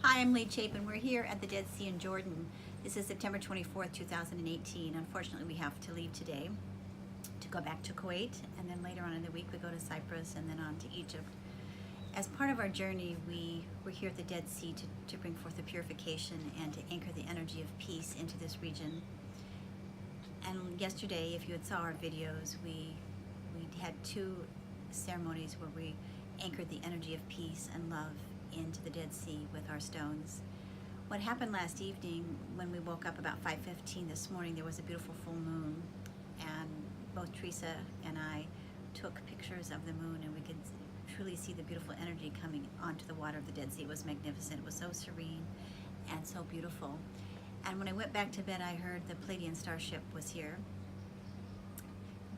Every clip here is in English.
Hi, I'm Lea Chapin. We're here at the Dead Sea in Jordan. This is September 24th, 2018. Unfortunately, we have to leave today to go back to Kuwait, and then later on in the week we go to Cyprus and then on to Egypt. As part of our journey, we're here at the Dead Sea to bring forth the purification and to anchor the energy of peace into this region. And yesterday, if you had saw our videos, we had two ceremonies where we anchored the energy of peace and love into the Dead Sea with our stones. What happened last evening when we woke up about 5:15 this morning, there was a beautiful full moon, and both Teresa and I took pictures of the moon, and we could truly see the beautiful energy coming onto the water of the Dead Sea. It was magnificent. It was so serene and so beautiful. And when I went back to bed, I heard the Pleiadian starship was here.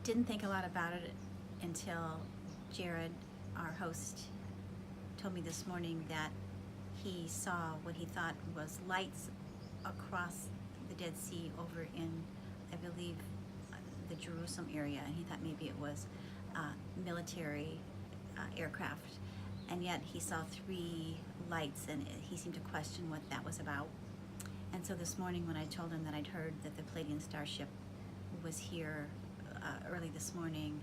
Didn't think a lot about it until Jared, our host, told me this morning that he saw what he thought was lights across the Dead Sea over in, I believe, the Jerusalem area, and he thought maybe it was military aircraft. And yet he saw three lights, and he seemed to question what that was about. And so this morning when I told him that I'd heard that the Pleiadian starship was here early this morning,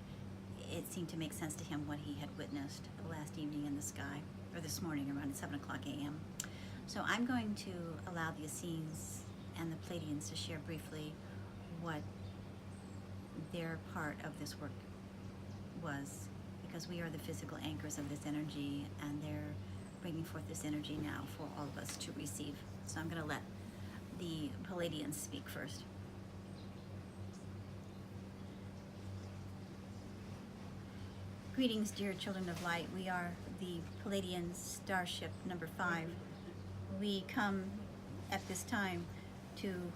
it seemed to make sense to him what he had witnessed last evening in the sky, or this morning around 7 o'clock a.m. So I'm going to allow the Essenes and the Pleiadians to share briefly what their part of this work was, because we are the physical anchors of this energy, and they're bringing forth this energy now for all of us to receive. So I'm going to let the Pleiadians speak first. Greetings, dear children of light. We are the Pleiadian starship number 5. We come at this time to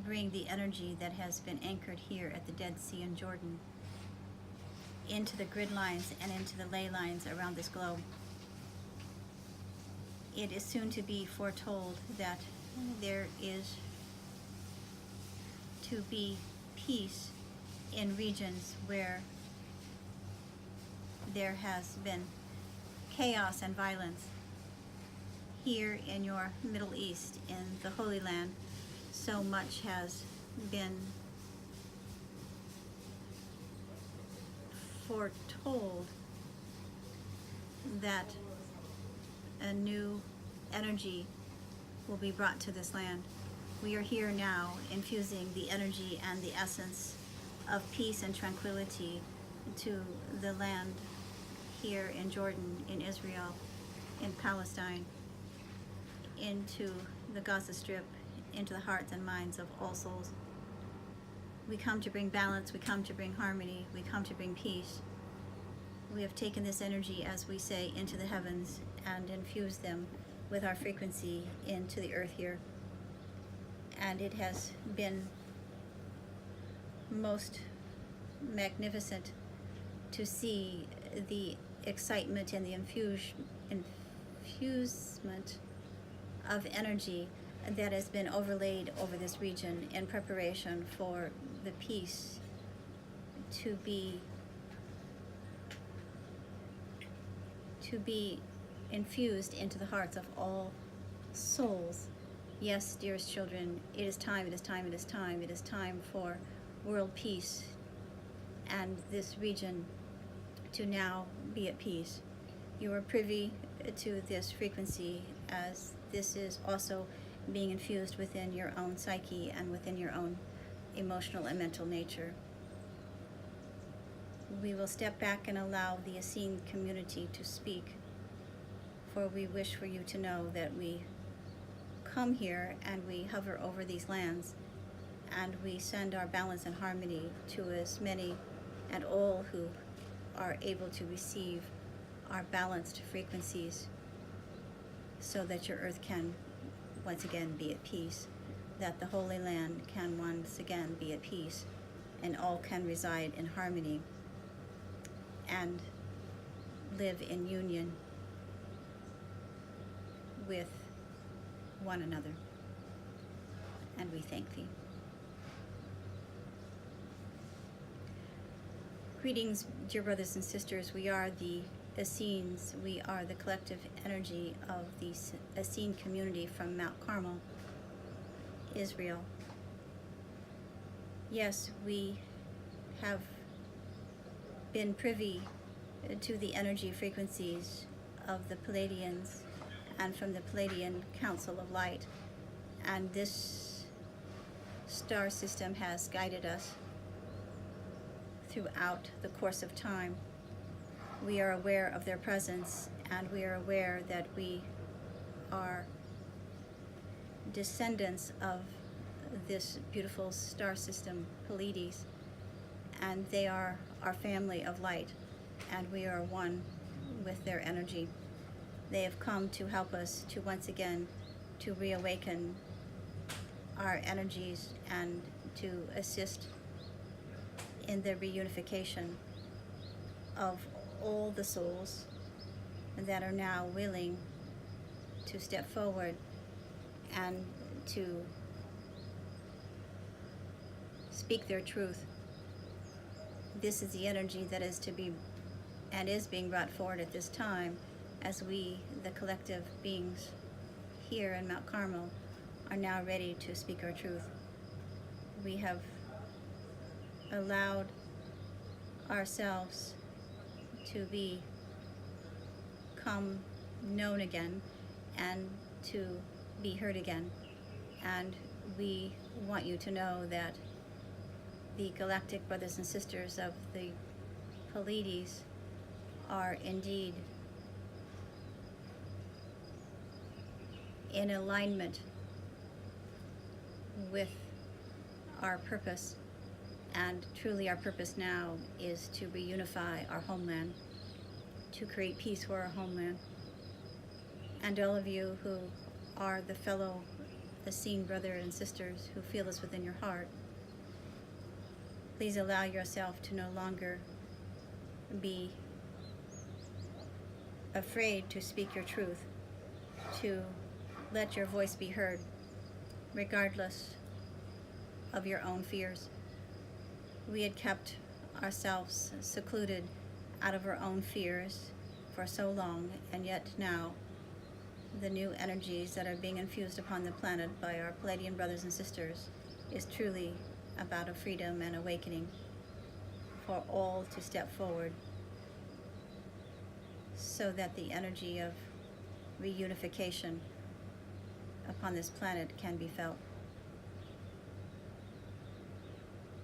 bring the energy that has been anchored here at the Dead Sea in Jordan into the grid lines and into the ley lines around this globe. It is soon to be foretold that there is to be peace in regions where there has been chaos and violence. Here in your Middle East, in the Holy Land, so much has been foretold that a new energy will be brought to this land. We are here now infusing the energy and the essence of peace and tranquility to the land here in Jordan, in Israel, in Palestine, into the Gaza Strip, into the hearts and minds of all souls. We come to bring balance, we come to bring harmony, we come to bring peace. We have taken this energy, as we say, into the heavens and infused them with our frequency into the earth here. And it has been most magnificent to see the excitement and the infusement of energy that has been overlaid over this region in preparation for the peace to be infused into the hearts of all souls. Yes, dearest children, it is time, it is time, it is time. It is time for world peace and this region to now be at peace. You are privy to this frequency, as this is also being infused within your own psyche and within your own emotional and mental nature. We will step back and allow the Essene community to speak, for we wish for you to know that we come here and we hover over these lands, and we send our balance and harmony to as many and all who are able to receive our balanced frequencies, so that your earth can once again be at peace, that the Holy Land can once again be at peace, and all can reside in harmony and live in union with one another. And we thank thee. Greetings, dear brothers and sisters. We are the Essenes. We are the collective energy of the Essene community from Mount Carmel, Israel. Yes, we have been privy to the energy frequencies of the Pleiadians and from the Pleiadian Council of Light, and this star system has guided us throughout the course of time. We are aware of their presence, and we are aware that we are descendants of this beautiful star system, Pleiades, and they are our family of light, and we are one with their energy. They have come to help us to once again to reawaken our energies and to assist in the reunification of all the souls that are now willing to step forward and to speak their truth. This is the energy that is to be and is being brought forward at this time as we, the collective beings here in Mount Carmel, are now ready to speak our truth. We have allowed ourselves to become known again and to be heard again. And we want you to know that the galactic brothers and sisters of the Pleiades are indeed in alignment with our purpose, and truly our purpose now is to reunify our homeland, to create peace for our homeland. And all of you who are the fellow Essene brothers and sisters who feel this within your heart, please allow yourself to no longer be afraid to speak your truth, to let your voice be heard, regardless of your own fears. We had kept ourselves secluded out of our own fears for so long, and yet now the new energies that are being infused upon the planet by our Pleiadian brothers and sisters is truly about a freedom and awakening for all to step forward so that the energy of reunification upon this planet can be felt.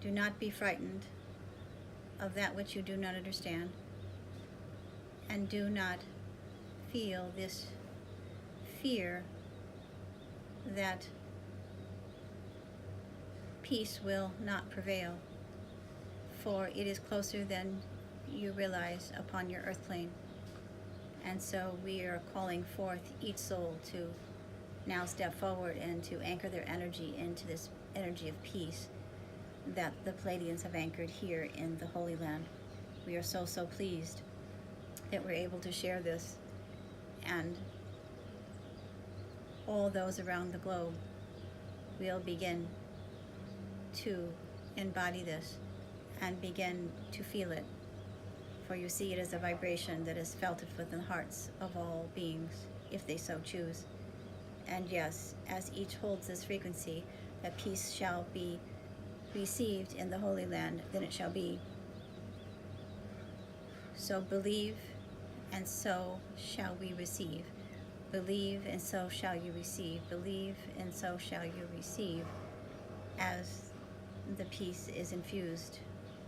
Do not be frightened of that which you do not understand, and do not feel this fear that peace will not prevail, for it is closer than you realize upon your earth plane. And so we are calling forth each soul to now step forward and to anchor their energy into this energy of peace that the Pleiadians have anchored here in the Holy Land. We are so pleased that we're able to share this, and all those around the globe will begin to embody this and begin to feel it. For you see, it is a vibration that is felt within the hearts of all beings, if they so choose. And yes, as each holds this frequency, that peace shall be received in the Holy Land, then it shall be. So believe, and so shall we receive. Believe, and so shall you receive. Believe, and so shall you receive, as the peace is infused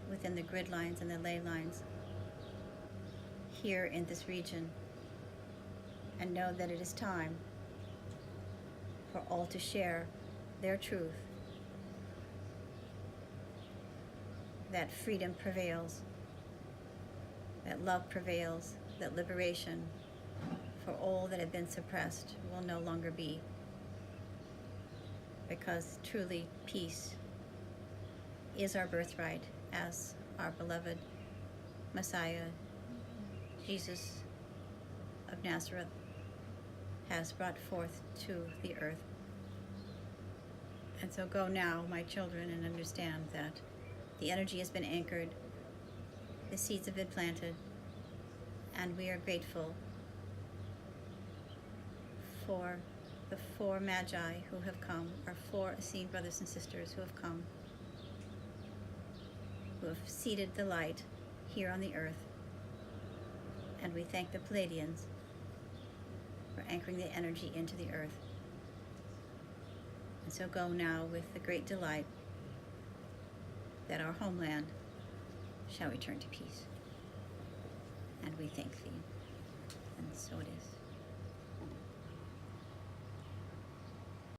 within the grid lines and the ley lines here in this region. And know that it is time for all to share their truth, that freedom prevails, that love prevails, that liberation for all that have been suppressed will no longer be, because truly peace is our birthright, as our beloved Messiah, Jesus of Nazareth, has brought forth to the earth. And so go now, my children, and understand that the energy has been anchored, the seeds have been planted, And we are grateful for the 4 Magi who have come, our 4 Essene brothers and sisters who have come, who have seeded the light here on the earth. And we thank the Pleiadians for anchoring the energy into the earth. And so go now with the great delight that our homeland shall return to peace. And we thank thee. And so it is.